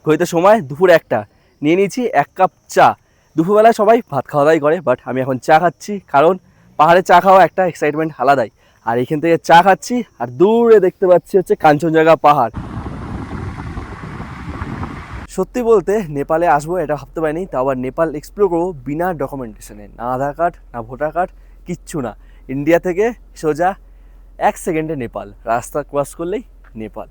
ঘড়িতে সময় দুপুর 1টা। নিয়ে নিয়েছি 1 কাপ চা। দুপুরবেলায় সবাই ভাত খাওয়া দাওয়াই করে, বাট আমি এখন চা খাচ্ছি, কারণ পাহাড়ে চা খাওয়া একটা এক্সাইটমেন্ট আলাদাই। আর এখান থেকে চা খাচ্ছি আর দূরে দেখতে পাচ্ছি হচ্ছে কাঞ্চনজঙ্ঘা পাহাড়। সত্যি বলতে নেপালে আসবো এটা ভাবতে পারিনি, তাও আবার নেপাল এক্সপ্লোর করবো বিনা ডকুমেন্টেশনে, না আধার কার্ড না ভোটার কার্ড, কিচ্ছু না। ইন্ডিয়া থেকে সোজা 1 সেকেন্ডে নেপাল, রাস্তা ক্রস করলেই নেপাল।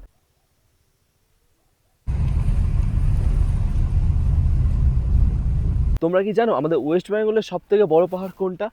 তোমরা কি জানো আমাদের ওয়েস্ট বেঙ্গলের সব থেকে বড় পাহাড় কোনটা?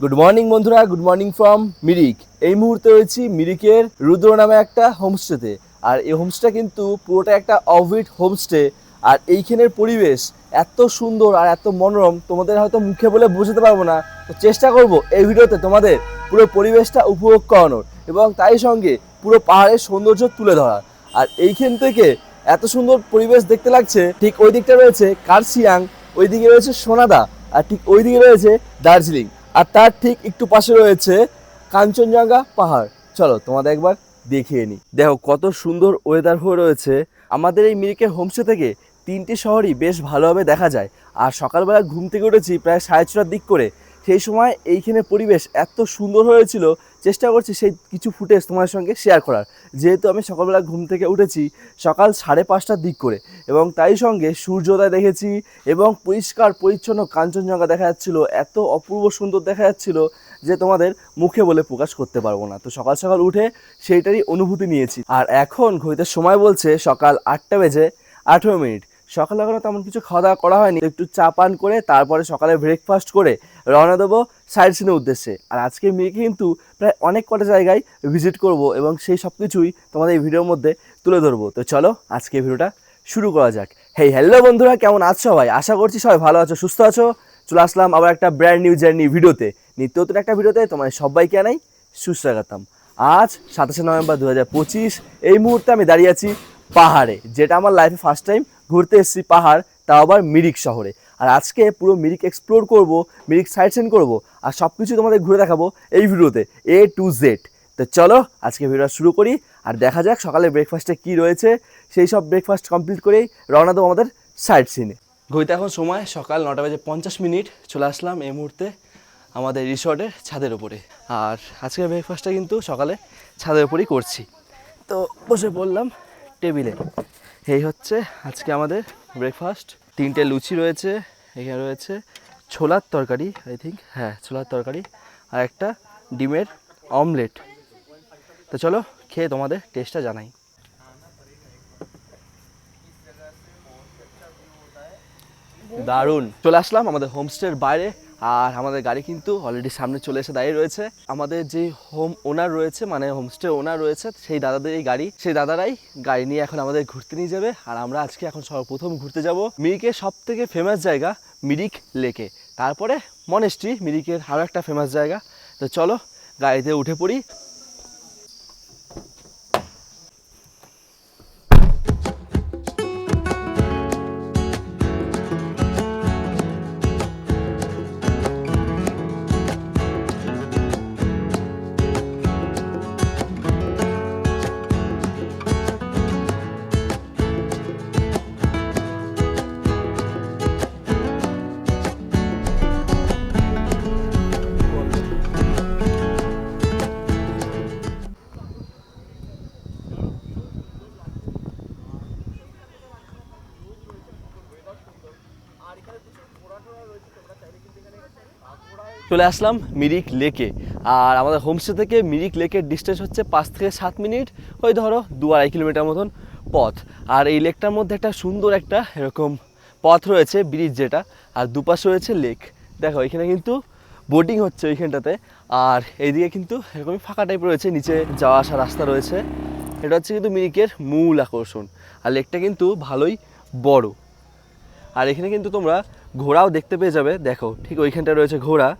গুড মর্নিং বন্ধুরা, গুড মর্নিং ফ্রম মিরিক। এই মুহূর্তে রয়েছি মিরিকের রুদ্র নামে একটা হোমস্টেতে। আর এই হোমস্টে কিন্তু পুরোটা একটা অফবিট হোমস্টে। আর এইখানের পরিবেশ এত সুন্দর আর এত মনোরম, তোমাদের হয়তো মুখে বলে বোঝাতে পারবো না। তো চেষ্টা করব এই ভিডিওতে তোমাদের পুরো পরিবেশটা উপভোগ করানোর এবং তাই সঙ্গে পুরো পাহাড়ের সৌন্দর্য তুলে ধরার। আর এইখান থেকে এত সুন্দর পরিবেশ দেখতে লাগছে। ঠিক ওই দিকটা রয়েছে কার্সিয়াং, ওই দিকে রয়েছে সোনাদা, আর ঠিক ওই দিকে রয়েছে দার্জিলিং, আর তার ঠিক একটু পাশে রয়েছে কাঞ্চনজঙ্ঘা পাহাড়। চলো তোমাদের একবার দেখিয়ে নিই। দেখো কত সুন্দর ওয়েদার হয়ে রয়েছে। আমাদের এই মিরিকের হোমস্টে থেকে 3টি শহরই বেশ ভালোভাবে দেখা যায়। আর সকালবেলা ঘুম থেকে উঠেছি প্রায় 6:30টার দিক করে। সেই সময় এইখানে পরিবেশ এত সুন্দর হয়েছিল, চেষ্টা করছি সেই কিছু ফুটেজ তোমার সঙ্গে শেয়ার করার। যেহেতু আমি সকালবেলা ঘুম থেকে উঠেছি সকাল 5:30টার দিক করে, এবং তাই সঙ্গে সূর্যোদয় দেখেছি এবং পরিষ্কার পরিচ্ছন্ন কাঞ্চনজঙ্ঘা দেখা যাচ্ছিল। এত অপূর্ব সুন্দর দেখা যাচ্ছিল যে তোমাদের মুখে বলে প্রকাশ করতে পারবো না। তো সকাল সকাল উঠে সেইটারই অনুভূতি নিয়েছি। আর এখন ঘড়িতে সময় বলছে সকাল 8:18। সকালে এখনো তেমন কিছু খাওয়া দাওয়া করা হয়নি, একটু চা পান করে তারপরে সকালে ব্রেকফাস্ট করে রওনা দেবো সাইট সিনের উদ্দেশ্যে। আর আজকে মেয়েকে কিন্তু প্রায় অনেক কটা জায়গায় ভিজিট করব এবং সেই সব কিছুই তোমাদের এই ভিডিওর মধ্যে তুলে ধরবো। তো চলো আজকে ভিডিওটা শুরু করা যাক। হেই হ্যালো বন্ধুরা, কেমন আছো সবাই? আশা করছি সবাই ভালো আছো, সুস্থ আছো। চলে আসলাম আবার একটা ব্র্যান্ড নিউ জার্নি ভিডিওতে, নিত্য নতুন একটা ভিডিওতে তোমাদের সবাইকে জানাই সুস্বাগতম। আজ 27শে নভেম্বর 2025। এই মুহূর্তে আমি দাঁড়িয়ে আছি পাহাড়ে, যেটা আমার লাইফে ফার্স্ট টাইম ঘুরতে এসেছি পাহাড়, তাও আবার মিরিক শহরে। আর আজকে পুরো মিরিক এক্সপ্লোর করব, মিরিক সাইট সিন করবো, আর সব কিছু তোমাদের ঘুরে দেখাবো এই ভিডিওতে A to Z। তো চলো আজকে ভিডিওটা শুরু করি আর দেখা যাক সকালে ব্রেকফাস্টে কি রয়েছে। সেই সব ব্রেকফাস্ট কমপ্লিট করেই রওনা দেবো আমাদের সাইট সিনে। ঘড়িতে এখন সময় সকাল 9:50। চলে আসলাম এই মুহূর্তে আমাদের রিসর্টের ছাদের উপরে। আর আজকের ব্রেকফাস্টটা কিন্তু সকালে ছাদের উপরেই করছি। তো বসে পড়লাম টেবিলে। এই হচ্ছে আজকে আমাদের ব্রেকফাস্ট। 3টে লুচি রয়েছে, এখানে রয়েছে ছোলার তরকারি, আই থিঙ্ক, হ্যাঁ ছোলার তরকারি, আর একটা ডিমের অমলেট। তো চলো খেয়ে তোমাদের টেস্টটা জানাই। দারুণ। চলে আসলাম আমাদের হোমস্টের বাইরে, আর আমাদের গাড়ি কিন্তু অলরেডি সামনে চলে এসে দাঁড়িয়ে রয়েছে। আমাদের যে হোম ওনার রয়েছে, মানে হোমস্টে ওনার রয়েছে, সেই দাদাদের এই গাড়ি, সেই দাদারাই গাড়ি নিয়ে এখন আমাদের ঘুরতে নিয়ে যাবে। আর আমরা আজকে এখন সর্বপ্রথম ঘুরতে যাব মিরিকের সব থেকে ফেমাস জায়গা মিরিক লেকে, তারপরে মনেস্ট্রি, মিরিকের আরও একটা ফেমাস জায়গা। তো চলো গাড়িতে উঠে পড়ি। চলে আসলাম মিরিক লেকে। আর আমাদের হোমস্টে থেকে মিরিক লেকের ডিস্টেন্স হচ্ছে 5 থেকে 7 মিনিট, ওই ধরো 2-2.5 কিলোমিটার মতন পথ। আর এই লেকটার মধ্যে একটা সুন্দর একটা এরকম পথ রয়েছে, ব্রিজ যেটা, আর দুপাশে রয়েছে লেক। দেখো এখানে কিন্তু বোটিং হচ্ছে ওইখানটাতে। আর এইদিকে কিন্তু এরকমই ফাঁকা টাইপ রয়েছে, নিচে যাওয়া আসা রাস্তা রয়েছে। এটা হচ্ছে কিন্তু মিরিকের মূল আকর্ষণ। আর লেকটা কিন্তু ভালোই বড়। আর এখানে কিন্তু তোমরা ঘোড়াও দেখতে পেয়ে যাবে। দেখো ঠিক ওইখানটা রয়েছে ঘোড়া।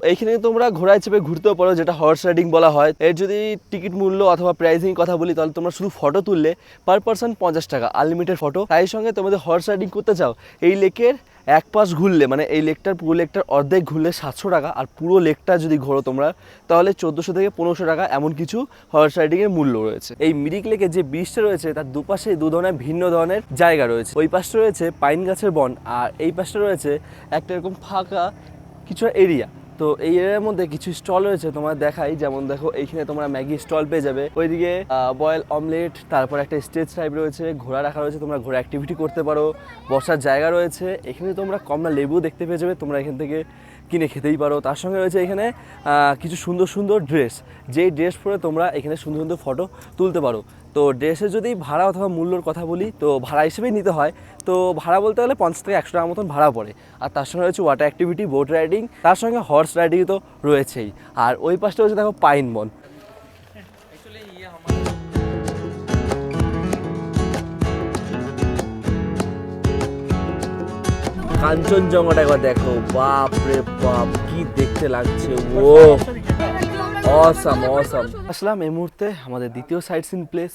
এইখানে তোমরা ঘোড়ায় চেপে ঘুরতেও পারো, যেটা হর্স রাইডিং বলা হয়। এর যদি টিকিট মূল্য অথবা প্রাইসিং কথা বলি, তাহলে তোমরা শুধু ফটো তুললে পার পারসন 50 টাকা, আনলিমিটেড ফটো। তাই সঙ্গে তোমাদের হর্স রাইডিং করতে চাও, এই লেকের এক পাশ ঘুরলে, মানে এই লেকটার পুরো লেকটার অর্ধেক ঘুরলে 700 টাকা, আর পুরো লেকটা যদি ঘোরো তোমরা তাহলে 1400 থেকে 1500 টাকা, এমন কিছু হর্স রাইডিংয়ের মূল্য রয়েছে। এই মিরিক লেকে যে বিচটা রয়েছে তার দুপাশে দু ধরনের ভিন্ন ধরনের জায়গা রয়েছে। ওই পাশটা রয়েছে পাইন গাছের বন, আর এই পাশটা রয়েছে একটা এরকম ফাঁকা কিছু এরিয়া। তো এই এরিয়ার মধ্যে কিছু স্টল রয়েছে, তোমার দেখাই। যেমন দেখো, এইখানে তোমরা ম্যাগি স্টল পেয়ে যাবে, ওইদিকে বয়েল অমলেট, তারপর একটা স্টেজ টাইপ রয়েছে, ঘোড়া রাখা রয়েছে, তোমরা ঘোড়া অ্যাক্টিভিটি করতে পারো, বসার জায়গা রয়েছে। এখানে তোমরা কমলা লেবু দেখতে পেয়ে যাবে, তোমরা এখান থেকে কিনে খেতেই পারো। তার সঙ্গে রয়েছে এখানে কিছু সুন্দর সুন্দর ড্রেস, যেই ড্রেস পরে তোমরা এখানে সুন্দর সুন্দর ফটো তুলতে পারো। তো ড্রেসের যদি ভাড়া অথবা মূল্যর কথা বলি, তো ভাড়া হিসেবেই নিতে হয়। তো ভাড়া বলতে গেলে 50 থেকে 100 টাকা মতন ভাড়া পড়ে। আর তার সঙ্গে রয়েছে ওয়াটার অ্যাক্টিভিটি, বোট রাইডিং, তার সঙ্গে হর্স রাইডিং তো রয়েছেই। আর ওই পাশটা হচ্ছে দেখো পাইন বন। কাঞ্চনজঙ্ঘাটা একবার দেখো, বাপ রে বাপ, কি দেখতে লাগছে! ও অসাম অসাম। আসলাম এই মুহূর্তে আমাদের দ্বিতীয় সাইট সিন প্লেস,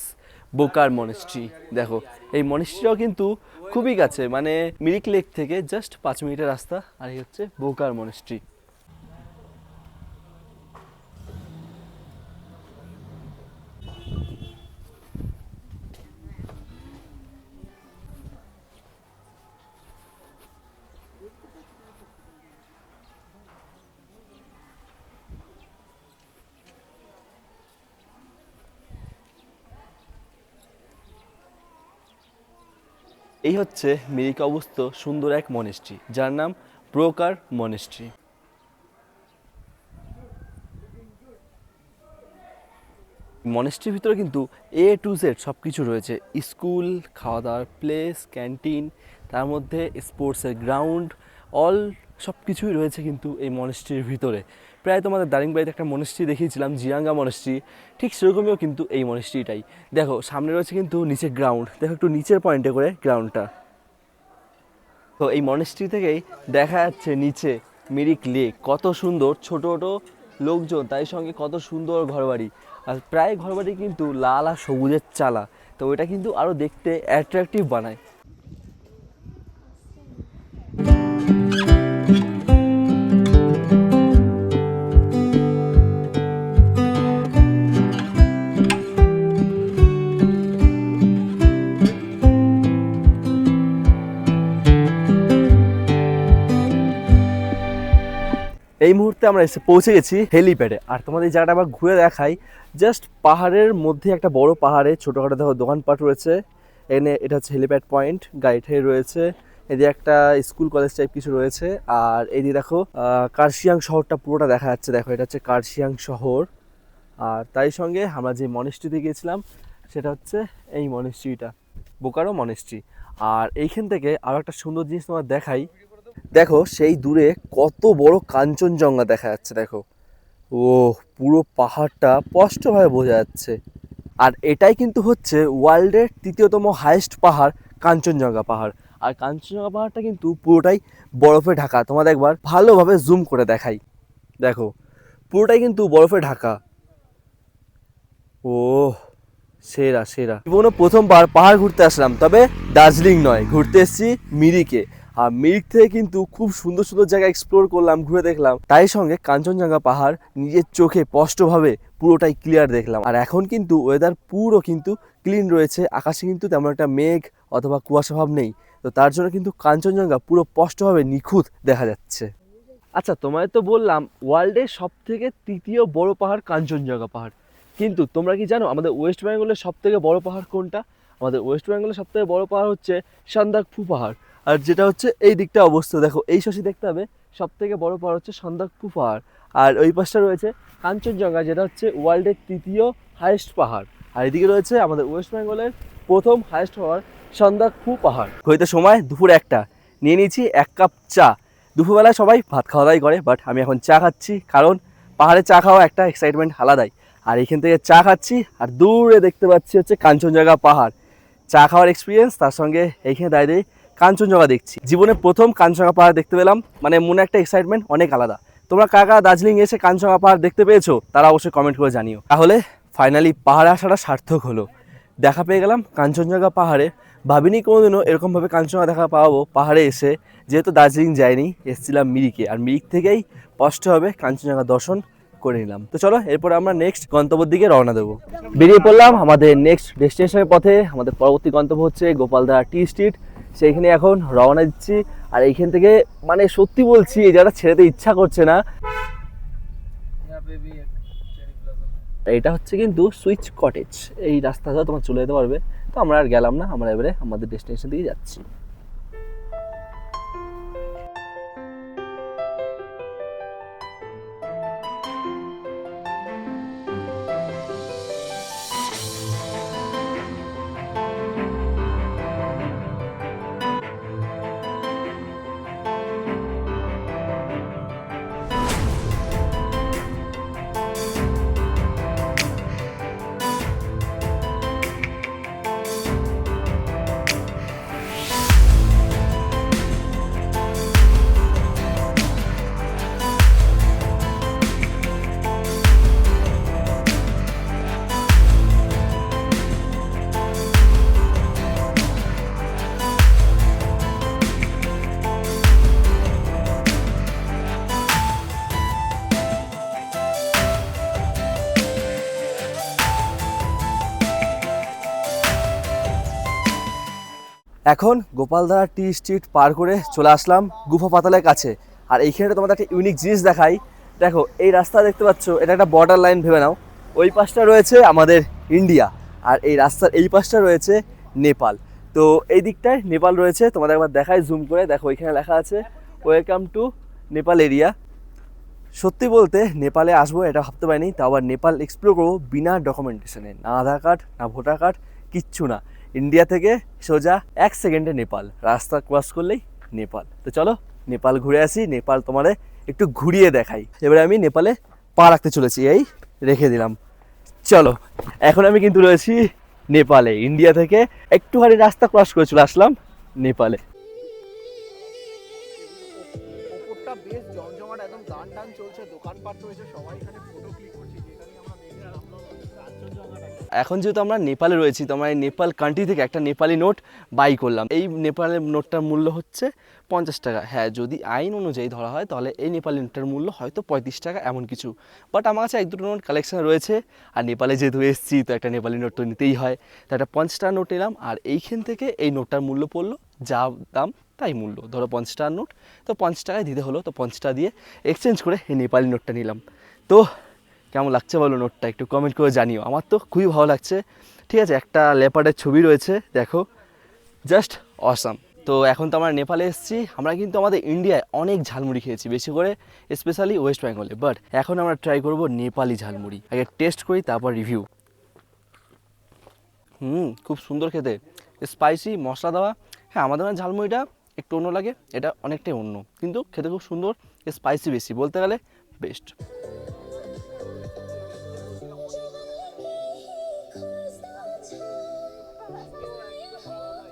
বোকার মনেস্ট্রি। দেখো, এই মনেস্ট্রিটাও কিন্তু খুবই কাছে, মানে মিরিক লেক থেকে জাস্ট 5 মিনিটের রাস্তা। আর এই হচ্ছে বোকার মনেস্ট্রি। এই হচ্ছে মিরিকে অবস্থিত সুন্দর এক মনেস্ট্রি, যার নাম ব্রোকার মনেস্ট্রি। মনেস্ট্রির ভিতরে কিন্তু A to Z সব কিছু রয়েছে, স্কুল, খাওয়া দাওয়ার প্লেস, ক্যান্টিন, তার মধ্যে স্পোর্টসের গ্রাউন্ড, অল সব কিছুই রয়েছে কিন্তু এই মনেস্ট্রির ভিতরে। প্রায় তোমাদের দারিংবাড়িতে একটা মনেস্ট্রি দেখিয়েছিলাম, জিরাঙ্গা মনেস্ট্রি, ঠিক সেরকমইও কিন্তু এই মনেস্ট্রিটাই। দেখো, সামনে রয়েছে কিন্তু নিচে গ্রাউন্ড, দেখো একটু নিচের পয়েন্টে করে গ্রাউন্ডটা। তো এই মনেস্ট্রি থেকেই দেখা যাচ্ছে নিচে মিরিক লেক, কত সুন্দর, ছোট ছোট লোকজন, তাই সঙ্গে কত সুন্দর ঘরবাড়ি। আর প্রায় ঘরবাড়ি কিন্তু লাল আর সবুজের চালা, তো ওইটা কিন্তু আরও দেখতে অ্যাট্রাকটিভ বানায়। এই মুহূর্তে আমরা এসে পৌঁছে গেছি হেলিপ্যাডে। আর তোমাদের এই জায়গাটা আবার ঘুরে দেখাই। জাস্ট পাহাড়ের মধ্যে একটা বড় পাহাড়ে ছোটোখাটো দেখো দোকানপাট রয়েছে। এটা হচ্ছে হেলিপ্যাড পয়েন্ট, গাড়ি ঠাড়ি রয়েছে, এদিকে একটা স্কুল কলেজ টাইপ কিছু রয়েছে। আর এইদিকে দেখো কার্শিয়াং শহরটা পুরোটা দেখা যাচ্ছে। দেখো, এটা হচ্ছে কার্শিয়াং শহর। আর তাই সঙ্গে আমরা যে মনেস্ট্রিতে গিয়েছিলাম সেটা হচ্ছে এই মনেস্ট্রিটা, বোকারো মনেস্ট্রি। আর এইখান থেকে আরও একটা সুন্দর জিনিস তোমার দেখাই। দেখো, সেই দূরে কত বড় কাঞ্চনজঙ্ঘা দেখা যাচ্ছে। দেখো, ও পুরো পাহাড়টা স্পষ্টভাবে বোঝা যাচ্ছে। আর এটাই কিন্তু হচ্ছে ওয়ার্ল্ডের 3য়তম হাইয়েস্ট পাহাড়, কাঞ্চনজঙ্ঘা পাহাড়। আর কাঞ্চনজঙ্ঘা পাহাড়টা কিন্তু পুরোটাই বরফে ঢাকা। তোমাদের একবার ভালোভাবে জুম করে দেখাই। দেখো, পুরোটাই কিন্তু বরফে ঢাকা। ও সেরা সেরা। জীবনে প্রথমবার পাহাড় ঘুরতে আসলাম, তবে দার্জিলিং নয়, ঘুরতে এসেছি মিরিকে। আর মিরিক থেকে কিন্তু খুব সুন্দর সুন্দর জায়গা এক্সপ্লোর করলাম, ঘুরে দেখলাম। তাই সঙ্গে কাঞ্চনজঙ্ঘা পাহাড় নিজের চোখে স্পষ্টভাবে পুরোটাই ক্লিয়ার দেখলাম। আর এখন কিন্তু ওয়েদার পুরো কিন্তু ক্লিন রয়েছে, আকাশে কিন্তু তেমন একটা মেঘ অথবা কুয়াশা ভাব নেই। তো তার জন্য কিন্তু কাঞ্চনজঙ্ঘা পুরো স্পষ্টভাবে নিখুঁত দেখা যাচ্ছে। আচ্ছা, তোমায় তো বললাম ওয়ার্ল্ডের সব থেকে 3য় বড় পাহাড় কাঞ্চনজঙ্ঘা পাহাড়, কিন্তু তোমরা কি জানো আমাদের ওয়েস্ট বেঙ্গলের সব থেকে বড় পাহাড় কোনটা? আমাদের ওয়েস্ট বেঙ্গলের সব থেকে বড় পাহাড় হচ্ছে সান্দাকফু পাহাড়। আর যেটা হচ্ছে এই দিকটা অবস্থিত, দেখো এই শশী দেখতে হবে, সব থেকে বড় পাহাড় হচ্ছে সান্দাকফু পাহাড়। আর ওই পাশটা রয়েছে কাঞ্চনজঙ্ঘা, যেটা হচ্ছে ওয়ার্ল্ডের 3য় হাইয়েস্ট পাহাড়। আর এদিকে রয়েছে আমাদের ওয়েস্ট বেঙ্গলের প্রথম হাইয়েস্ট পাহাড় সান্দাকফু পাহাড়। হইতে সময় দুপুর 1টা, নিয়ে নিয়েছি 1 কাপ চা। দুপুরবেলায় সবাই ভাত খাওয়া দাওয়াই করে, বাট আমি এখন চা খাচ্ছি, কারণ পাহাড়ে চা খাওয়া একটা এক্সাইটমেন্ট আলাদাই। আর এখান থেকে চা খাচ্ছি, আর দূরে দেখতে পাচ্ছি হচ্ছে কাঞ্চনজঙ্ঘা পাহাড়। চা খাওয়ার এক্সপিরিয়েন্স, তার সঙ্গে এইখানে দাঁড়িয়ে কাঞ্চনজঙ্ঘা দেখছি। জীবনে প্রথম কাঞ্চনজঙ্ঘা পাহাড় দেখতে পেলাম, মানে মনে একটা এক্সাইটমেন্ট অনেক আলাদা। তোমরা কাকা দার্জিলিং এসে কাঞ্চনজঙ্ঘা পাহাড় দেখতে পেয়েছো তারা অবশ্যই কমেন্ট করে জানিও। তাহলে ফাইনালি পাহাড়ে আসাটা সার্থক হলো, দেখা পেয়ে গেলাম কাঞ্চনজঙ্ঘা পাহাড়ে। ভাবিনি কোনোদিনও এরকমভাবে কাঞ্চনজঙ্ঘা দেখা পাবো পাহাড়ে এসে, যেহেতু দার্জিলিং যাইনি, এসেছিলাম মিরিকে, আর মিরিক থেকেই স্পষ্টভাবে কাঞ্চনজঙ্ঘা দর্শন করে নিলাম। তো চলো এরপর আমরা নেক্সট গন্তব্যের দিকে রওনা দেবো। বেরিয়ে পড়লাম আমাদের নেক্সট ডেস্টিনেশনের পথে। আমাদের পরবর্তী গন্তব্য হচ্ছে গোপালদা টি স্ট্রিট, সেইখানে এখন রওনা দিচ্ছি। আর এইখান থেকে মানে সত্যি বলছি এই জায়গাটা ছেড়েতে ইচ্ছা করছে না। এটা হচ্ছে কিন্তু সুইচ কটেজ, এই রাস্তাটা তোমার চলে যেতে পারবে। তো আমরা আর গেলাম না, আমরা এবারে আমাদের ডেস্টিনেশন দিকে যাচ্ছি। এখন গোপালদা টি স্ট্রিট পার করে চলে আসলাম গুফা পাতালের কাছে। আর এইখানে তোমাদের একটা ইউনিক জিনিস দেখাই। দেখো এই রাস্তা দেখতে পাচ্ছ, এটা একটা বর্ডার লাইন ভেবে নাও। ওই পাশটা রয়েছে আমাদের ইন্ডিয়া, আর এই রাস্তার এই পাশটা রয়েছে নেপাল। তো এই দিকটায় নেপাল রয়েছে, তোমাদের একবার দেখাই জুম করে। দেখো এখানে লেখা আছে ওয়েলকাম টু নেপাল এরিয়া। সত্যি বলতে নেপালে আসবো এটা ভাবতে পারিনি, তাও আবার নেপাল এক্সপ্লোর করবো বিনা ডকুমেন্টেশনে, না আধার কার্ড না ভোটার কার্ড, কিচ্ছু না। ইন্ডিয়া থেকে সোজা 1 সেকেন্ডে নেপাল, রাস্তা ক্রস করলেই নেপাল। তো চলো নেপাল ঘুরে আসি, নেপাল তোমাদের একটু ঘুরিয়ে দেখাই। এবারে আমি নেপালে পা রাখতে চলেছি, এই রেখে দিলাম। চলো এখন আমি কিন্তু রয়েছি নেপালে, ইন্ডিয়া থেকে একটুখানি রাস্তা ক্রস করে চলে আসলাম নেপালে। ওপরটা বেশ জমজমাট, একদম গান টান চলছে, দোকানপাট রয়েছে, সবাই এখানে ফটো ক্লিক করছে, যেখানে আমরা দেখে এখন যেহেতু আমরা নেপালে রয়েছি, তো আমরা এই নেপাল কান্ট্রি থেকে একটা নেপালি নোট বাই করলাম। এই নেপালের নোটটার মূল্য হচ্ছে 50 টাকা। হ্যাঁ, যদি আইন অনুযায়ী ধরা হয় তাহলে এই নেপালি নোটটার মূল্য হয়তো 35 টাকা এমন কিছু, বাট আমার কাছে 1-2টো নোট কালেকশন রয়েছে। আর নেপালে যেহেতু এসেছি তো একটা নেপালি নোট তো নিতেই হয়, তো একটা 50 টাকা নোট নিলাম। আর এইখান থেকে এই নোটটার মূল্য পড়লো যা দাম তাই মূল্য, ধরো 50 টাকার নোট, তো 50 টাকায় দিতে হলো, তো 50 টাকা দিয়ে এক্সচেঞ্জ করে এই নেপালি নোটটা নিলাম। তো কেমন লাগছে বলো নোটটা, একটু কমেন্ট করে জানিও। আমার তো খুবই ভালো লাগছে। ঠিক আছে, একটা লেপার্ডের ছবি রয়েছে, দেখো জাস্ট অসাম। তো এখন তো আমরা নেপালে এসেছি, আমরা কিন্তু আমাদের ইন্ডিয়ায় অনেক ঝালমুড়ি খেয়েছি, বেশি করে স্পেশালি ওয়েস্ট বেঙ্গলে, বাট এখন আমরা ট্রাই করব নেপালি ঝালমুড়ি। আগে টেস্ট করি তারপর রিভিউ। খুব সুন্দর খেতে, স্পাইসি, মশলা দেওয়া। হ্যাঁ, আমাদের ঝালমুড়িটা একটু অন্য লাগে, এটা অনেকটাই অন্য, কিন্তু খেতে খুব সুন্দর, স্পাইসি বেশি, বলতে গেলে বেস্ট।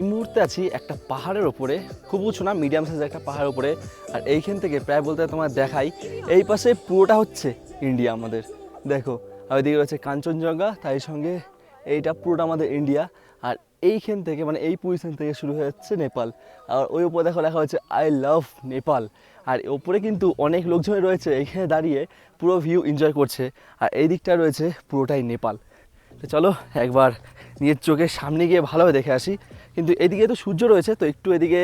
এই মুহূর্তে আছি একটা পাহাড়ের ওপরে, খুব উঁচু না, মিডিয়াম সাইজের একটা পাহাড়ের ওপরে। আর এইখান থেকে প্রায় বলতে তোমার দেখাই, এই পাশে পুরোটা হচ্ছে ইন্ডিয়া আমাদের। দেখো আর ওইদিকে রয়েছে কাঞ্চনজঙ্ঘা, তাই সঙ্গে এইটা পুরোটা আমাদের ইন্ডিয়া। আর এইখান থেকে মানে এই পজিশন থেকে শুরু হয়ে যাচ্ছে নেপাল। আর ওই উপরে দেখো লেখা হচ্ছে আই লাভ নেপাল। আর ওপরে কিন্তু অনেক লোকজন রয়েছে এখানে দাঁড়িয়ে পুরো ভিউ এনজয় করছে। আর এই দিকটা রয়েছে পুরোটাই নেপাল। তো চলো একবার নিজের চোখের সামনে গিয়ে ভালোভাবে দেখে আসি। কিন্তু এদিকে তো সূর্য রয়েছে, তো একটু এদিকে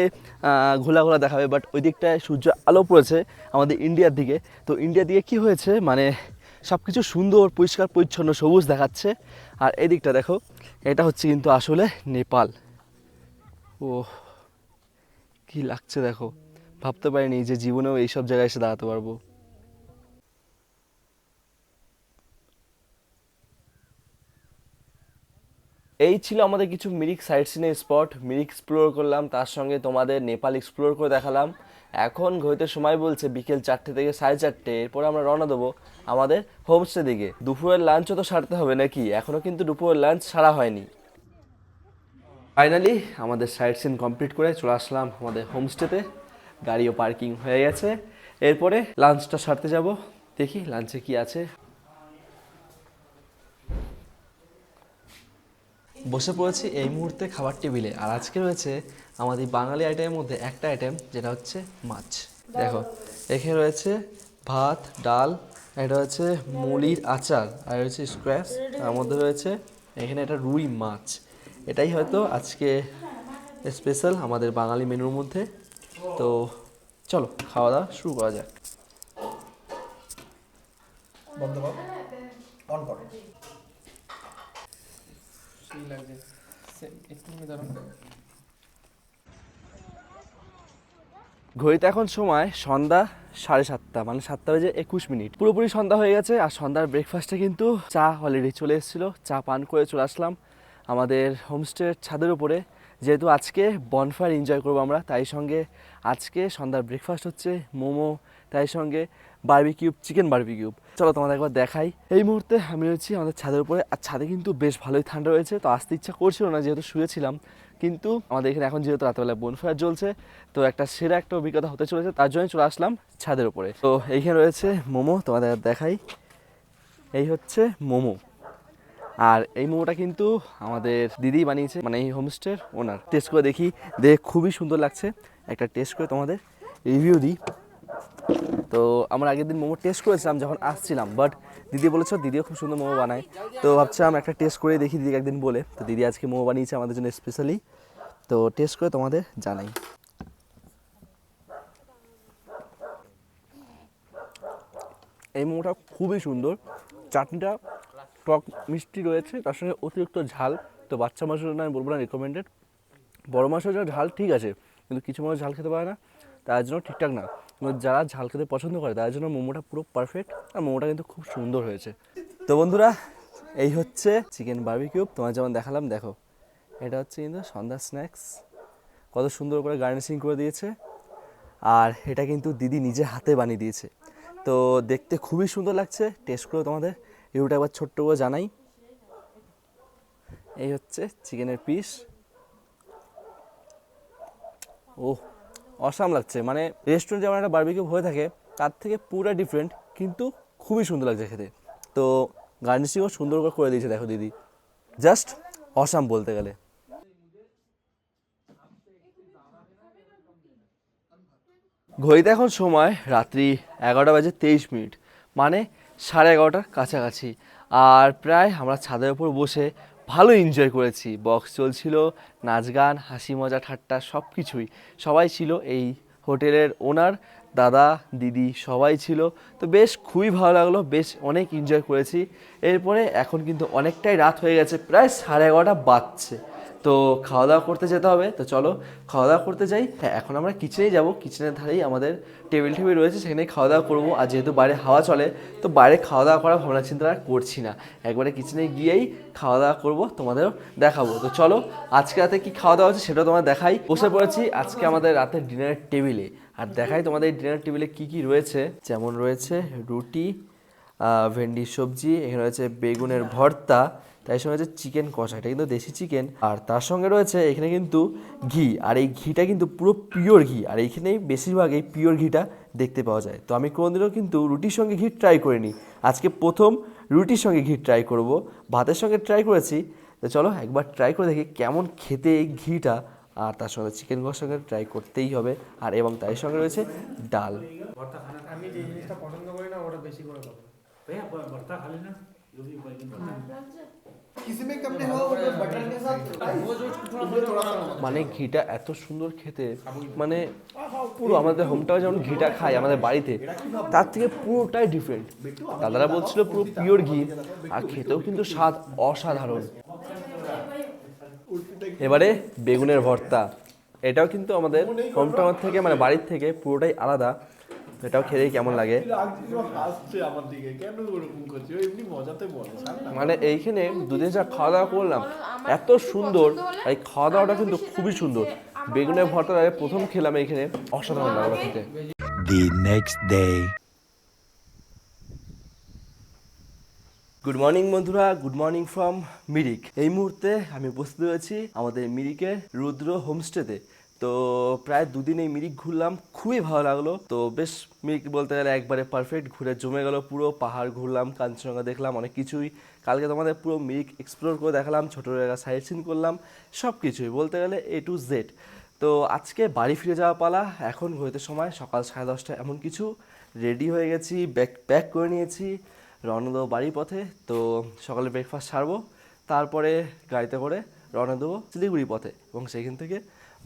ঘোলা ঘোলা দেখাবে, বাট ওই দিকটায় সূর্য আলো পড়েছে আমাদের ইন্ডিয়ার দিকে। তো ইন্ডিয়ার দিকে কি হয়েছে মানে সব কিছু সুন্দর পরিষ্কার পরিচ্ছন্ন সবুজ দেখাচ্ছে। আর এদিকটা দেখো, এটা হচ্ছে কিন্তু আসলে নেপাল। ও কি লাগছে দেখো, ভাবতে পারিনি যে জীবনেও এইসব জায়গায় এসে দাঁড়াতে পারবো। এই ছিল আমাদের কিছু মিরিক সাইট সিনের স্পট, মিরিক এক্সপ্লোর করলাম, তার সঙ্গে তোমাদের নেপাল এক্সপ্লোর করে দেখালাম। এখন ঘড়িতে সময় বলছে বিকেল 4টে থেকে 4:30। এরপর আমরা রওনা দেবো আমাদের হোমস্টে দিকে। দুপুরের লাঞ্চও তো সারতে হবে নাকি, এখনও কিন্তু দুপুরের লাঞ্চ সারা হয়নি। ফাইনালি আমাদের সাইট সিন কমপ্লিট করে চলে আসলাম আমাদের হোমস্টেতে, গাড়িও পার্কিং হয়ে গেছে। এরপরে লাঞ্চটা সারতে যাব, দেখি লাঞ্চে কি আছে। বসে পড়েছি এই মুহূর্তে খাবার টেবিলে, আর আজকে রয়েছে আমাদের বাঙালি আইটেমের মধ্যে একটা আইটেম, যেটা হচ্ছে মাছ। দেখো এখানে রয়েছে ভাত, ডাল, এটা হচ্ছে মুলির আচার, আর রয়েছে স্কোয়াশ, তার মধ্যে রয়েছে এখানে একটা রুই মাছ। এটাই হয়তো আজকে স্পেশাল আমাদের বাঙালি মেনুর মধ্যে। তো চলো খাওয়া দাওয়া শুরু করা যাক। ঘড়িতে এখন সময় সন্ধ্যা 7:30, মানে 7:21। পুরোপুরি সন্ধ্যা হয়ে গেছে, আর সন্ধ্যার ব্রেকফাস্টে কিন্তু চা অলরেডি চলে এসেছিলো। চা পান করে চলে আসলাম আমাদের হোমস্টের ছাদের উপরে, যেহেতু আজকে বনফায়ার এনজয় করবো আমরা, তাই সঙ্গে আজকে সন্ধ্যার ব্রেকফাস্ট হচ্ছে মোমো, তাই সঙ্গে বারবিকিউব, চিকেন বারবিকিউব। চলো তোমাদের একবার দেখাই। এই মুহূর্তে আমি রয়েছি আমাদের ছাদের উপরে, আর ছাদে কিন্তু বেশ ভালোই ঠান্ডা রয়েছে, তো আসতে ইচ্ছা করছিল না যেহেতু শুয়েছিলাম, কিন্তু আমাদের এখানে এখন যেহেতু রাতবেলা বনফায়ার জ্বলছে, তো একটা সেরা একটা অভিজ্ঞতা হতে চলেছে, তার জন্য চলে আসলাম ছাদের উপরে। তো এইখানে রয়েছে মোমো, তোমাদের দেখাই, এই হচ্ছে মোমো। আর এই মোমোটা কিন্তু আমাদের দিদি বানিয়েছে, মানে এই হোমস্টের ওনার। টেস্ট করে দেখি, দেখে খুবই সুন্দর লাগছে, একটা টেস্ট করে তোমাদের রিভিউ দিই। তো আমরা আগের দিন মোমো টেস্ট করেছিলাম যখন আসছিলাম, বাট দিদি বলেছো দিদিও খুব সুন্দর মোমো বানায়, তো ভাবছিলাম একটা টেস্ট করে দেখি দিদিকে একদিন বলে। তো দিদি আজকে মোমো বানিয়েছে আমাদের জন্য স্পেশালি, তো টেস্ট করে তোমাদের জানাই। এই মোমোটা খুবই সুন্দর, চাটনিটা টক মিষ্টি রয়েছে, তার সঙ্গে অতিরিক্ত ঝাল। তো বাচ্চা মাছের জন্য আমি বলবো না রিকমেন্ডেড, বড়ো মাছের জন্য ঝাল ঠিক আছে, কিন্তু কিছু মানুষ ঝাল খেতে পারে না, তার জন্য ঠিকঠাক না। কিন্তু যারা ঝাল খেতে পছন্দ করে তার জন্য মোমোটা পুরো পারফেক্ট, আর মোমোটা কিন্তু খুব সুন্দর হয়েছে। তো বন্ধুরা, এই হচ্ছে চিকেন বারবিকিউব, তোমার যেমন দেখালাম, দেখো এটা হচ্ছে কিন্তু সন্ধ্যার স্ন্যাক্স, কত সুন্দর করে গার্নিশিং করে দিয়েছে, আর এটা কিন্তু দিদি নিজে হাতে বানিয়ে দিয়েছে, তো দেখতে খুবই সুন্দর লাগছে। টেস্ট করে তোমাদের রিভিউটা একবার ছোট্ট করে জানাই। এই হচ্ছে চিকেনের পিস, ওহ অসাম লাগছে, মানে রেস্টুরেন্টে যেমন একটা বারবিকিউ হয়ে থাকে তার থেকে পুরো ডিফারেন্ট, কিন্তু খুবই সুন্দর লাগছে খেতে। তো গার্নিশিংও সুন্দর করে দিয়েছে দেখো দিদি, জাস্ট অসাম বলতে গেলে। ঘড়িতে এখন সময় রাত্রি 11:23, মানে 11:30টার কাছাকাছি, আর প্রায় আমরা ছাদের উপর বসে ভালো এনজয় করেছি। বক্স চলছিল, নাচ গান, হাসি মজা ঠাট্টা সব কিছুই, সবাই ছিল। এই হোটেলের ওনার, দাদা, দিদি সবাই ছিল, তো বেশ খুবই ভালো লাগলো, বেশ অনেক এনজয় করেছি। এরপরে এখন কিন্তু অনেকটাই রাত হয়ে গেছে, প্রায় 11:30 বাজছে, তো খাওয়া দাওয়া করতে যেতে হবে। তো চলো খাওয়া দাওয়া করতে যাই। হ্যাঁ, এখন আমরা কিচেনেই যাব, কিচেনের ধারেই আমাদের টেবিল রয়েছে, সেখানেই খাওয়া দাওয়া করবো। আর যেহেতু বাইরে হাওয়া চলে, তো বাইরে খাওয়া দাওয়া করার ভাবনা চিন্তা আর করছি না, একবারে কিচেনে গিয়েই খাওয়া দাওয়া করবো, তোমাদেরও দেখাবো। তো চলো আজকে রাতে কি খাওয়া দাওয়া হচ্ছে সেটাও তোমার দেখাই। বসে পড়েছি আজকে আমাদের রাতের ডিনারের টেবিলে, আর দেখাই তোমাদের ডিনার টেবিলে কি কি রয়েছে। যেমন রয়েছে রুটি, ভেন্ডির সবজি, এখানে রয়েছে বেগুনের ভর্তা, তাই সঙ্গে রয়েছে চিকেন কষা, এটা কিন্তু দেশি চিকেন, আর তার সঙ্গে রয়েছে এখানে কিন্তু ঘি, আর এই ঘিটা কিন্তু পুরো পিওর ঘি, আর এইখানেই বেশিরভাগ এই পিওর ঘিটা দেখতে পাওয়া যায়। তো আমি কোনোদিনও কিন্তু রুটির সঙ্গে ঘি ট্রাই করিনি, আজকে প্রথম রুটির সঙ্গে ঘি ট্রাই করব। ভাতের সঙ্গে ট্রাই করেছি, তো চলো একবার ট্রাই করে দেখি কেমন খেতে এই ঘিটা, আর তার সঙ্গে চিকেন কষার সঙ্গে ট্রাই করতেই হবে। আর এবং তার সঙ্গে রয়েছে ডাল। আমি যে জিনিসটা পছন্দ করি না ওটা বেশি করে খাবো। भैया भरता खा लेना जो भी बैगन भरता किसी में कम नहीं हो बटर के साथ वो जो थोड़ा सा মানে ঘিটা এত সুন্দর খেতে, মানে পুরো আমাদের হোম টাউনে যেমন ঘিটা খাই আমাদের বাড়িতে, তার থেকে পুরোটাই ডিফারেন্ট। দাদারা বলছিল পুরো পিওর ঘি, আর খেতেও কিন্তু স্বাদ অসাধারণ। এবারে বেগুনের ভর্তা, এটাও কিন্তু আমাদের হোম টাউন থেকে, মানে বাড়ির থেকে পুরোটাই আলাদা। এটাও খেলেই কেমন লাগে, হাসছে আমার দিকে কেন ওরকম করছে ও এমনি মজাতে বলে মানে এইখানে দুদিন যা খাওয়া দাওয়া করলাম এত সুন্দর, এই খাওয়া দাওয়াটা কিন্তু খুবই সুন্দর। বেগুনের ভর্তা প্রথম খেলাম এইখানে, অসাধারণ লাগলো খেতে। The next day. Good morning বন্ধুরা, গুড মর্নিং ফ্রম মিরিক। এই মুহূর্তে আমি উপস্থিত হয়েছি আমাদের মিরিকের রুদ্র হোমস্টেতে। তো প্রায় দুদিন এই মিরিক ঘুরলাম, খুবই ভালো লাগলো। তো বেশ মিরিক বলতে গেলে একবারে পারফেক্ট, ঘুরে জমে গেল পুরো। পাহাড় ঘুরলাম, কাঞ্চনজঙ্ঘা দেখলাম, অনেক কিছুই। কালকে তোমাদের পুরো মিরিক এক্সপ্লোর করে দেখালাম, ছোটো জায়গা সাইট সিন করলাম, সব কিছুই বলতে গেলে A to Z। তো আজকে বাড়ি ফিরে যাওয়া পালা। এখন ঘুরতে সময় সকাল 10:30 এমন কিছু। রেডি হয়ে গেছি, ব্যাগ প্যাক করে নিয়েছি, রওনা দেবো বাড়ির পথে। তো সকালে ব্রেকফাস্ট ছাড়বো, তারপরে গাড়িতে করে রওনা দেবো শিলিগুড়ি পথে এবং সেইখান থেকে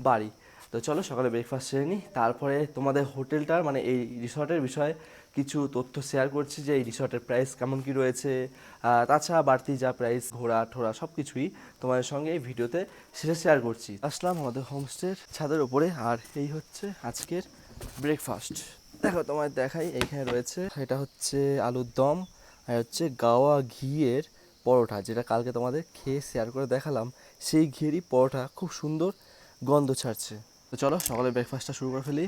বাড়ি। তো চলো সকালে ব্রেকফাস্ট সেরে নিই, তারপরে তোমাদের হোটেলটার মানে এই রিসর্টের বিষয়ে কিছু তথ্য শেয়ার করছি, যে এই রিসর্টের প্রাইস কেমন কি রয়েছে, তাছাড়া বাড়তি যা প্রাইস, ঘোরা ঠোরা সব কিছুই তোমাদের সঙ্গে এই ভিডিওতে সেটা শেয়ার করছি। আসলাম আমাদের হোমস্টের ছাদের ওপরে, আর এই হচ্ছে আজকের ব্রেকফাস্ট। দেখো তোমায় দেখাই, এইখানে রয়েছে, এটা হচ্ছে আলুর দম, আর হচ্ছে গাওয়া ঘিয়ের পরোটা, যেটা কালকে তোমাদের খেয়ে শেয়ার করে দেখালাম। সেই ঘিয়েরই পরোটা, খুব সুন্দর গন্ধ ছাড়ছে। তো চলো সকালে ব্রেকফাস্টটা শুরু করে ফেলি।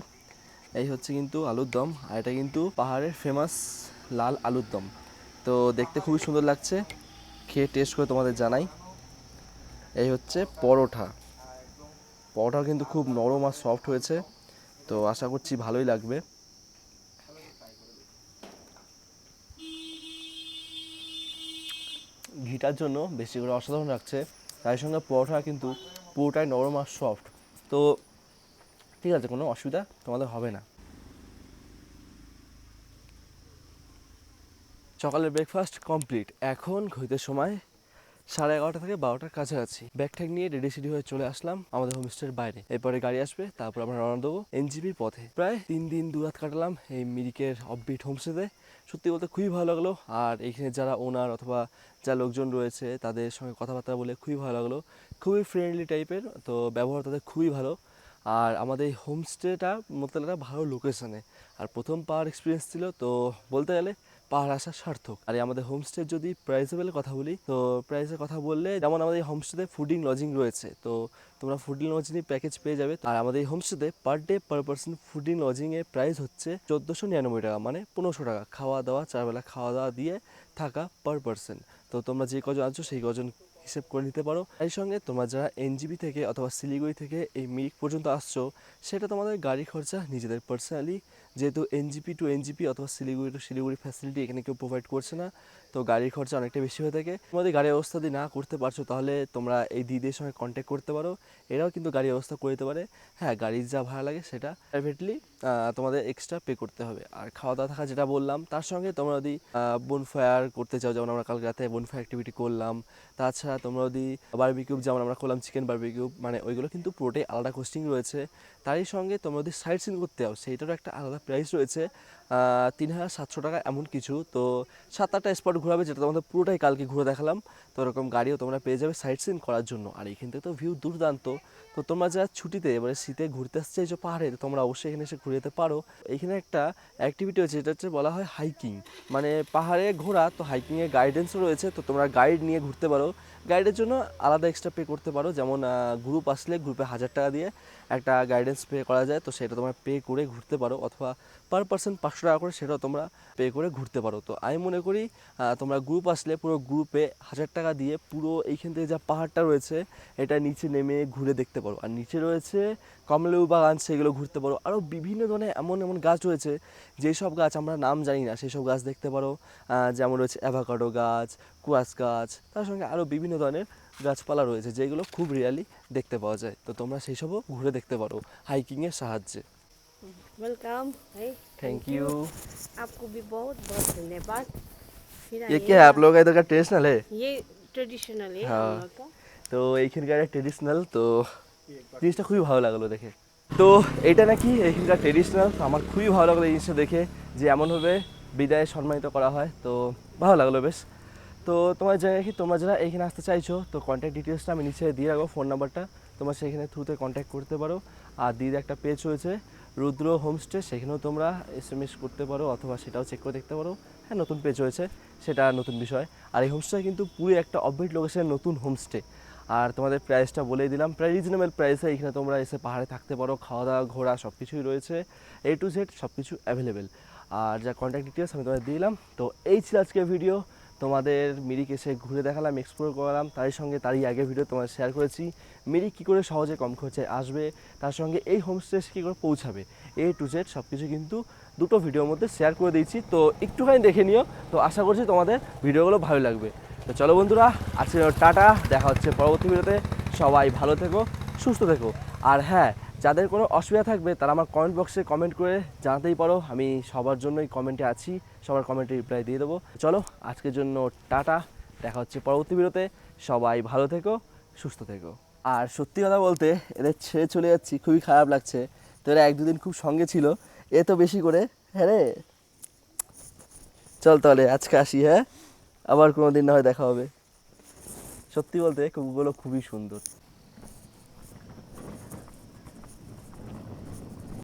এই হচ্ছে কিন্তু আলুর দম, আর এটা কিন্তু পাহাড়ের ফেমাস লাল আলুর দম। তো দেখতে খুবই সুন্দর লাগছে, খেয়ে টেস্ট করে তোমাদের জানাই। এই হচ্ছে পরোটা, পরোটাও কিন্তু খুব নরম আর সফট হয়েছে, তো আশা করছি ভালোই লাগবে। ঘিটার জন্য বেশি করে অসাধারণ লাগছে, তার সঙ্গে পরোটা কিন্তু পুরোটাই নরম আর সফট। তো ঠিক আছে, কোনো অসুবিধা তোমাদের হবে না। সকালের ব্রেকফাস্ট কমপ্লিট, এখন ঘুরতে সময় 11:30 থেকে 12টার কাছাকাছি। ব্যাগ ট্যাগ নিয়ে রেডি সেডি হয়ে চলে আসলাম আমাদের হোমস্টের বাইরে। এরপরে গাড়ি আসবে, তারপর আমরা রওনা দেবো NGP পথে। প্রায় 3 দিন 2 রাত কাটালাম এই মিরিকের অফবিট হোমস্টেতে। সত্যি বলতে খুবই ভালো লাগলো, আর এইখানে যারা ওনার অথবা যা লোকজন রয়েছে তাদের সঙ্গে কথাবার্তা বলে খুবই ভালো লাগলো। খুবই ফ্রেন্ডলি টাইপের, তো ব্যবহার তাদের খুবই ভালো। আর আমাদের এই হোমস্টেটা বলতে গেলে ভালো লোকেশনে, আর প্রথম পাওয়ার এক্সপিরিয়েন্স ছিল, তো বলতে গেলে পাহাড় আসা সার্থক। আর এই আমাদের হোমস্টের যদি প্রাইসেবলের কথা বলি, তো প্রাইসের কথা বললে যেমন আমাদের এই হোমস্টেতে ফুডিং লজিং রয়েছে, তো তোমরা ফুডিং লজিং প্যাকেজ পেয়ে যাবে। আর আমাদের এই হোমস্টেতে per day per person fooding লজিংয়ের প্রাইস হচ্ছে 1499 টাকা, মানে 1500 টাকা। খাওয়া দাওয়া, 4 বেলা খাওয়া দাওয়া দিয়ে থাকা পার পার্সন। তো তোমরা যে কজন আছো সেই কজন হিসেব করে নিতে পারো। এর সঙ্গে তোমরা যারা NGP থেকে অথবা শিলিগুড়ি থেকে এই মিরিক পর্যন্ত আসছো, সেটা তোমাদের গাড়ি খরচা নিজেদের পার্সোনালি, যেহেতু NGP টু NGP অথবা শিলিগুড়ি টু শিলিগুড়ি ফ্যাসিলিটি এখানে কেউ প্রোভাইড করছে না, তো গাড়ির খরচা অনেকটা বেশি হয়ে থাকে। তোমাদের গাড়ির ব্যবস্থা যদি না করতে পারছো, তাহলে তোমরা এই দিদিদের সঙ্গে কন্ট্যাক্ট করতে পারো, এরাও কিন্তু গাড়ির ব্যবস্থা করে দিতে পারে। হ্যাঁ, গাড়ির যা ভাড়া লাগে সেটা প্রাইভেটলি তোমাদের এক্সট্রা পে করতে হবে। আর খাওয়া দাওয়া থাকা যেটা বললাম, তার সঙ্গে তোমরা যদি বনফায়ার করতে চাও, যেমন আমরা কালকে রাতে বনফায়ার অ্যাক্টিভিটি করলাম, তাছাড়া তোমরা যদি বারবিকিউ, যেমন আমরা করলাম চিকেন বারবিকিউ, মানে ওইগুলো কিন্তু পুরোটাই আলাদা কোস্টিং রয়েছে। তারই সঙ্গে তোমরা যদি সাইট সিন করতে যাও, সেইটারও একটা আলাদা প্রাইস রয়েছে, 3700 টাকা এমন কিছু। তো 7-8টা স্পট ঘোরাবে, যেটা তোমাদের পুরোটাই কালকে ঘুরে দেখালাম। তো এরকম গাড়িও তোমরা পেয়ে যাবে সাইট সিন করার জন্য। আর এইখান থেকে তো ভিউ দুর্দান্ত। তো তোমরা যারা ছুটিতে এবারে শীতে ঘুরতে আসতে চাইছো পাহাড়ে, তো তোমরা অবশ্যই এখানে এসে ঘুরে যেতে পারো। এইখানে একটা অ্যাক্টিভিটি হচ্ছে, যেটা হচ্ছে বলা হয় হাইকিং, মানে পাহাড়ে ঘোরা। তো হাইকিংয়ের গাইডেন্সও রয়েছে, তো তোমরা গাইড নিয়ে ঘুরতে পারো। গাইডের জন্য আলাদা এক্সট্রা পে করতে পারো, যেমন গ্রুপ আসলে গ্রুপে 1000 টাকা দিয়ে একটা গাইডেন্স পে করা যায়, তো সেটা তোমরা পে করে ঘুরতে পারো, অথবা পার পার্সন 500 টাকা করে সেটাও তোমরা পে করে ঘুরতে পারো। তো আমি মনে করি তোমরা গ্রুপ আসলে পুরো গ্রুপে 1000 টাকা দিয়ে পুরো এইখান থেকে যা পাহাড়টা রয়েছে এটা নিচে নেমে ঘুরে দেখতে পারো। আর নিচে রয়েছে কমলেবু বাগান, সেগুলো ঘুরতে পারো। আরও বিভিন্ন ধরনের এমন এমন গাছ রয়েছে, যেই সব গাছ আমরা নাম জানি না, সেই সব গাছ দেখতে পারো। যেমন রয়েছে অ্যাভোকাডো গাছ, কুয়াশ গাছ, তার সঙ্গে আরও বিভিন্ন ধরনের গাছপালা রয়েছে, যেগুলো খুব রিয়ালি দেখতে পাওয়া যায়। তো তোমরা সেই সবও ঘুরে দেখতে পারো হাইকিংয়ের সাহায্যে। वेलकम है। Thank you. आपको भी बहुत बहुत धन्यवाद। फिर ये क्या है, आप आइएगा। लोग का इधर का ट्रेडिशनल है? ये ट्रेडिशनल है हाँ। हम लोग का। তো এইখানকার ট্রেডিশনাল, তো জিনিসটা খুবই ভালো লাগলো দেখে। তো এইটা নাকি এইখানকার ট্রেডিশনাল, আমার খুবই ভালো লাগলো এই জিনিসটা দেখে, যে এমনভাবে বিদায় সম্মানিত করা হয়। তো ভালো লাগলো বেশ। তো তোমার জায়গা রাখি, তোমরা যারা এইখানে আসতে চাইছো, তো কন্ট্যাক্ট ডিটেলসটা আমি নিচে দিয়ে রাখবো, ফোন নাম্বারটা, তোমরা সেইখানে থ্রুতে কন্ট্যাক্ট করতে পারো। আর দিদির একটা পেজ রয়েছে রুদ্র হোমস্টে, সেখানেও তোমরা SMS করতে পারো, অথবা সেটাও চেক করে দেখতে পারো। হ্যাঁ, নতুন পেজ হয়েছে, সেটা নতুন বিষয়। আর এই হোমস্টেটা কিন্তু পুরো একটা অফবিট লোকেশনের নতুন হোমস্টে। আর তোমাদের প্রাইসটা বলেই দিলাম, প্রায় রিজনেবল প্রাইসে এখানে তোমরা এসে পাহাড়ে থাকতে পারো, খাওয়া দাওয়া ঘোরা সব কিছুই রয়েছে, A to Z সব কিছু অ্যাভেলেবেল। আর যা কন্ট্যাক্ট ডিটেলস আমি তোমাদের দিলাম। তো এই ছিল আজকের ভিডিও। তোমাদের মিরিক এসে ঘুরে দেখালাম, এক্সপ্লোর করলাম, তারই আগে ভিডিও তোমার শেয়ার করেছি মিরিক কী করে সহজে কম খরচায় আসবে, তার সঙ্গে এই হোমস্টে কী করে পৌঁছাবে, A to Z সব কিছু কিন্তু দুটো ভিডিওর মধ্যে শেয়ার করে দিয়েছি। তো একটুখানি দেখে নিও, তো আশা করছি তোমাদের ভিডিওগুলো ভালো লাগবে। তো চলো বন্ধুরা, আজকে টাটা, দেখা হচ্ছে পরবর্তী ভিডিওতে। সবাই ভালো থেকো, সুস্থ থেকো। আর হ্যাঁ, যাদের কোনো অসুবিধা থাকবে তারা আমার কমেন্ট বক্সে কমেন্ট করে জানাতেই পারো, আমি সবার জন্যই কমেন্টে আছি, সবার কমেন্টে রিপ্লাই দিয়ে দেবো। চলো আজকের জন্য টাটা, দেখা হচ্ছে পরবর্তী ভিডিওতে। সবাই ভালো থেকো, সুস্থ থেকো। আর সত্যি কথা বলতে এদের ছেড়ে চলে যাচ্ছি, খুবই খারাপ লাগছে। তো এরা 1-2 দিন খুব সঙ্গে ছিল, এ তো বেশি করে। হ্যাঁ রে, চল তাহলে আজকে আসি, হ্যাঁ, আবার কোনো দিন না হয় দেখা হবে। সত্যি বলতে কুকুরগুলো খুবই সুন্দর।